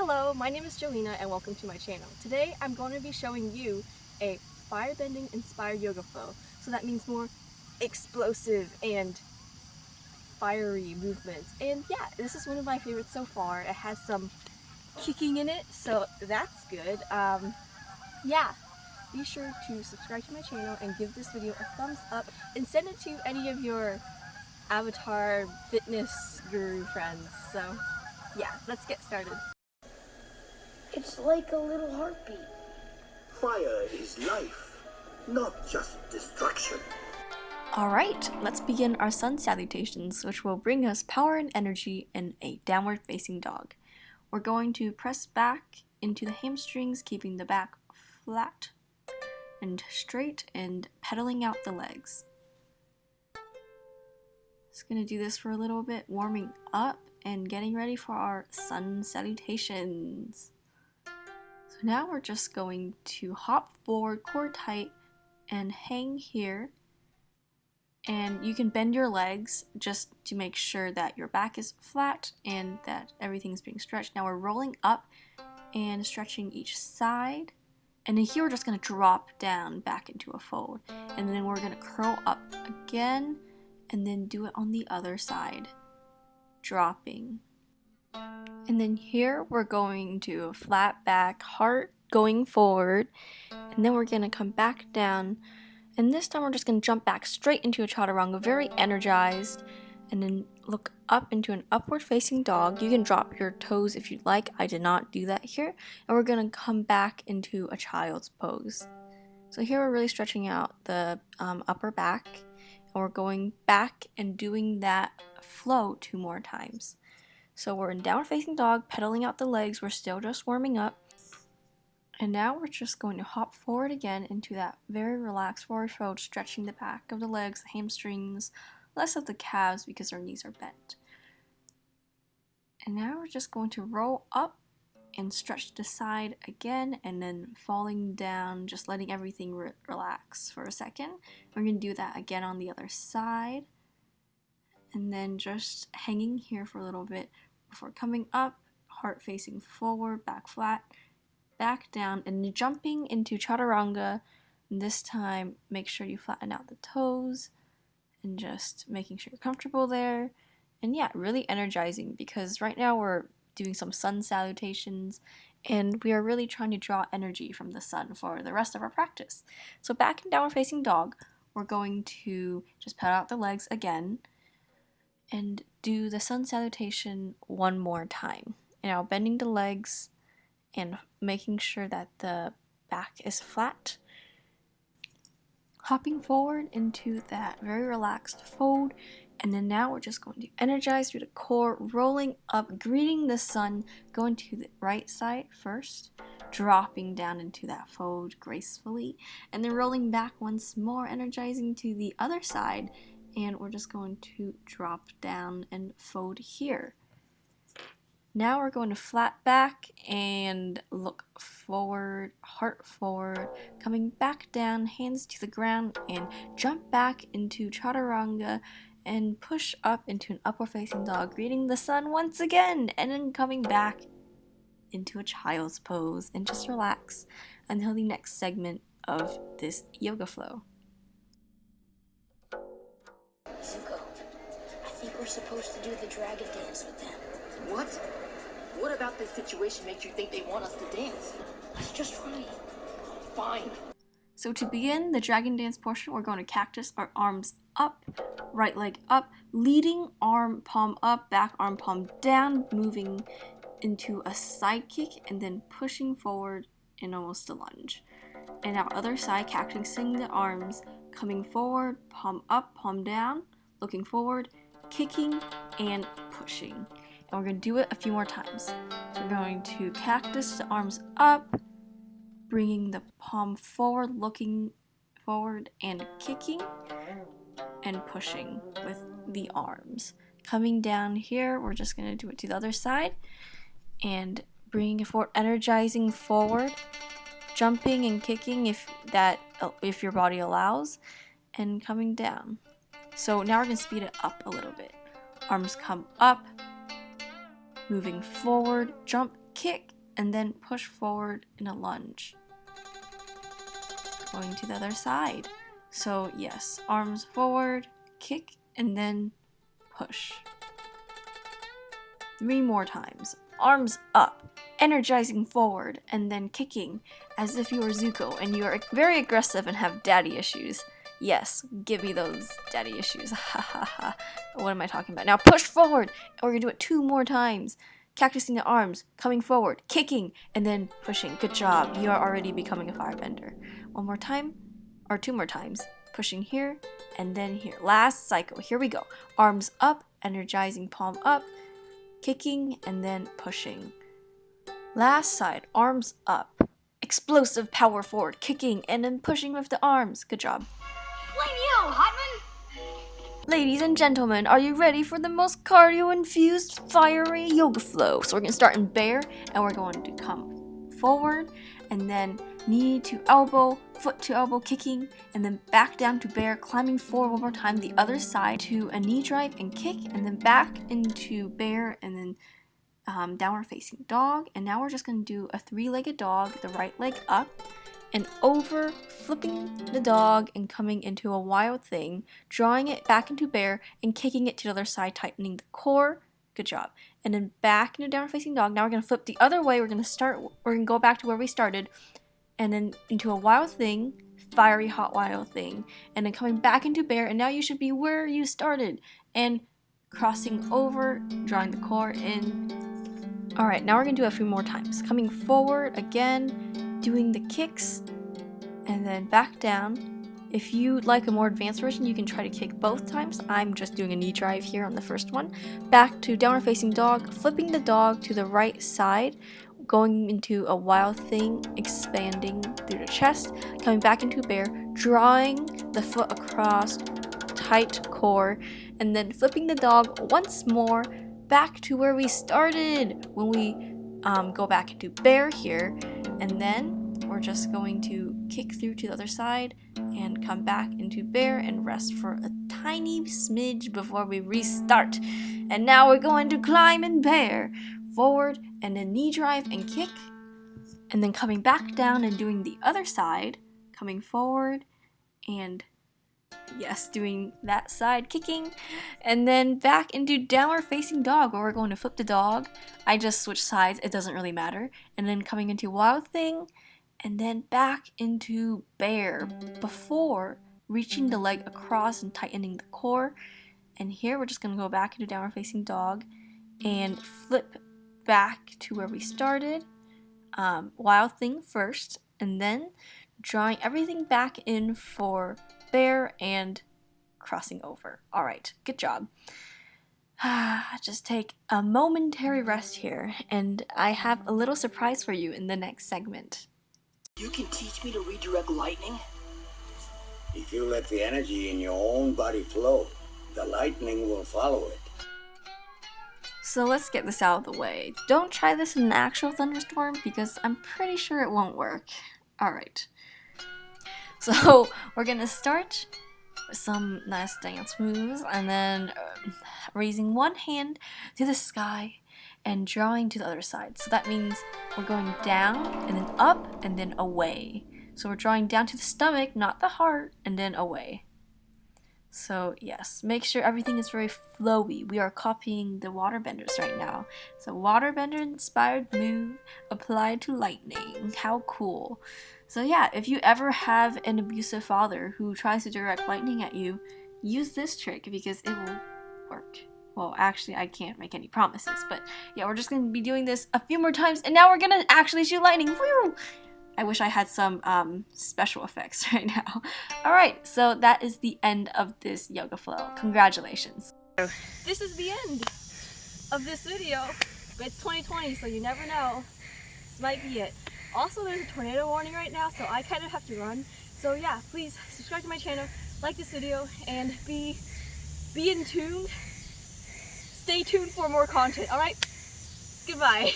Hello, my name is Jolina and welcome to my channel. Today I'm going to be showing you a firebending-inspired yoga flow. So that means more explosive and fiery movements. And yeah, this is one of my favorites so far. It has some kicking in it, so that's good. Yeah, be sure to subscribe to my channel and give this video a thumbs up and send it to any of your Avatar fitness guru friends. So yeah, let's get started. It's like a little heartbeat. Fire is life, not just destruction. Alright, let's begin our sun salutations, which will bring us power and energy in a downward facing dog. We're going to press back into the hamstrings, keeping the back flat and straight and pedaling out the legs. Just going to do this for a little bit, warming up and getting ready for our sun salutations. So now we're just going to hop forward, core tight, and hang here. And you can bend your legs just to make sure that your back is flat and that everything's being stretched. Now we're rolling up and stretching each side. And then here we're just going to drop down back into a fold. And then we're going to curl up again and then do it on the other side, dropping. And then here we're going to flat back, heart going forward, and then we're going to come back down, and this time we're just going to jump back straight into a chaturanga, very energized, and then look up into an upward facing dog. You can drop your toes if you'd like. I did not do that here. And we're going to come back into a child's pose. So here we're really stretching out the upper back, and we're going back and doing that flow 2 more times. So we're in downward facing dog, pedaling out the legs, we're still just warming up. And now we're just going to hop forward again into that very relaxed forward fold, stretching the back of the legs, the hamstrings, less of the calves because our knees are bent. And now we're just going to roll up and stretch to the side again, and then falling down, just letting everything relax for a second. We're going to do that again on the other side. And then just hanging here for a little bit before coming up, heart facing forward, back flat, back down, and jumping into chaturanga. And this time, make sure you flatten out the toes and just making sure you're comfortable there. And yeah, really energizing because right now we're doing some sun salutations and we are really trying to draw energy from the sun for the rest of our practice. So back in downward facing dog, we're going to just pedal out the legs again and do the sun salutation 1 more time. Now bending the legs and making sure that the back is flat. Hopping forward into that very relaxed fold. And then now we're just going to energize through the core, rolling up, greeting the sun, going to the right side first, dropping down into that fold gracefully, and then rolling back once more, energizing to the other side. And we're just going to drop down and fold here. Now we're going to flat back and look forward, heart forward, coming back down, hands to the ground, and jump back into chaturanga and push up into an upward facing dog, greeting the sun once again, and then coming back into a child's pose and just relax until the next segment of this yoga flow. I think we're supposed to do the dragon dance with them. What? What about this situation makes you think they want us to dance? Let's just try. Fine. So to begin the dragon dance portion, we're going to cactus our arms up, right leg up, leading arm palm up, back arm palm down, moving into a side kick, and then pushing forward in almost a lunge. And our other side, cactusing the arms, coming forward, palm up, palm down, looking forward, kicking and pushing. And we're going to do it a few more times. So we're going to cactus the arms up, bringing the palm forward, looking forward and kicking and pushing with the arms. Coming down here, we're just going to do it to the other side and bringing it forward, energizing forward, jumping and kicking if your body allows, and coming down. So now we're going to speed it up a little bit. Arms come up, moving forward, jump, kick, and then push forward in a lunge. Going to the other side. So yes, arms forward, kick, and then push. 3 more times. Arms up, energizing forward, and then kicking as if you were Zuko and you are very aggressive and have daddy issues. Yes, give me those daddy issues. Ha ha ha. What am I talking about? Now push forward, and we're gonna do it 2 more times. Cactusing the arms, coming forward, kicking, and then pushing. Good job. You are already becoming a firebender. 1 more time, or 2 more times. Pushing here, and then here. Last cycle. Here we go. Arms up, energizing palm up, kicking, and then pushing. Last side. Arms up. Explosive power forward, kicking, and then pushing with the arms. Good job. Flameo, Hotman! Ladies and gentlemen, are you ready for the most cardio-infused, fiery yoga flow? So we're going to start in bear, and we're going to come forward, and then knee to elbow, foot to elbow, kicking, and then back down to bear, climbing forward 1 more time, the other side to a knee drive and kick, and then back into bear, and then downward facing dog. And now we're just going to do a 3-legged dog, the right leg up, and over, flipping the dog and coming into a wild thing, drawing it back into bear and kicking it to the other side, tightening the core. Good job. And then back into downward facing dog. Now we're going to flip the other way. We're going to go back to where we started, and then into a wild thing, fiery hot wild thing, and then coming back into bear, and now you should be where you started, and crossing over, drawing the core in. Alright, now we're going to do a few more times. Coming forward again, doing the kicks, and then back down. If you'd like a more advanced version, you can try to kick both times. I'm just doing a knee drive here on the first one. Back to downward facing dog, flipping the dog to the right side, going into a wild thing, expanding through the chest, coming back into bear, drawing the foot across, tight core, and then flipping the dog once more back to where we started when we go back into bear here, and then we're just going to kick through to the other side and come back into bear and rest for a tiny smidge before we restart. And now we're going to climb in bear, forward and then knee drive and kick, and then coming back down and doing the other side, coming forward and yes, doing that side, kicking, and then back into downward facing dog where we're going to flip the dog. I just switched sides, it doesn't really matter. And then coming into wild thing, and then back into bear before reaching the leg across and tightening the core. And here we're just going to go back into downward facing dog and flip back to where we started. Wild thing first, and then drawing everything back in for bear and crossing over. Alright, good job. Just take a momentary rest here, and I have a little surprise for you in the next segment. You can teach me to redirect lightning? If you let the energy in your own body flow, the lightning will follow it. So let's get this out of the way. Don't try this in an actual thunderstorm because I'm pretty sure it won't work. Alright. So we're gonna start with some nice dance moves, and then raising one hand to the sky and drawing to the other side. So that means we're going down and then up and then away. So we're drawing down to the stomach, not the heart, and then away. So yes, make sure everything is very flowy. We are copying the waterbenders right now. So waterbender-inspired move applied to lightning. How cool. So yeah, if you ever have an abusive father who tries to direct lightning at you, use this trick because it will work. Well, actually, I can't make any promises, but yeah, we're just going to be doing this a few more times, and now we're going to actually shoot lightning. Woo! I wish I had some special effects right now. Alright, so that is the end of this yoga flow. Congratulations. This is the end of this video, but it's 2020, so you never know. This might be it. Also, there's a tornado warning right now, so I kind of have to run. So yeah, please subscribe to my channel, like this video, and be in tune. Stay tuned for more content, alright? Goodbye.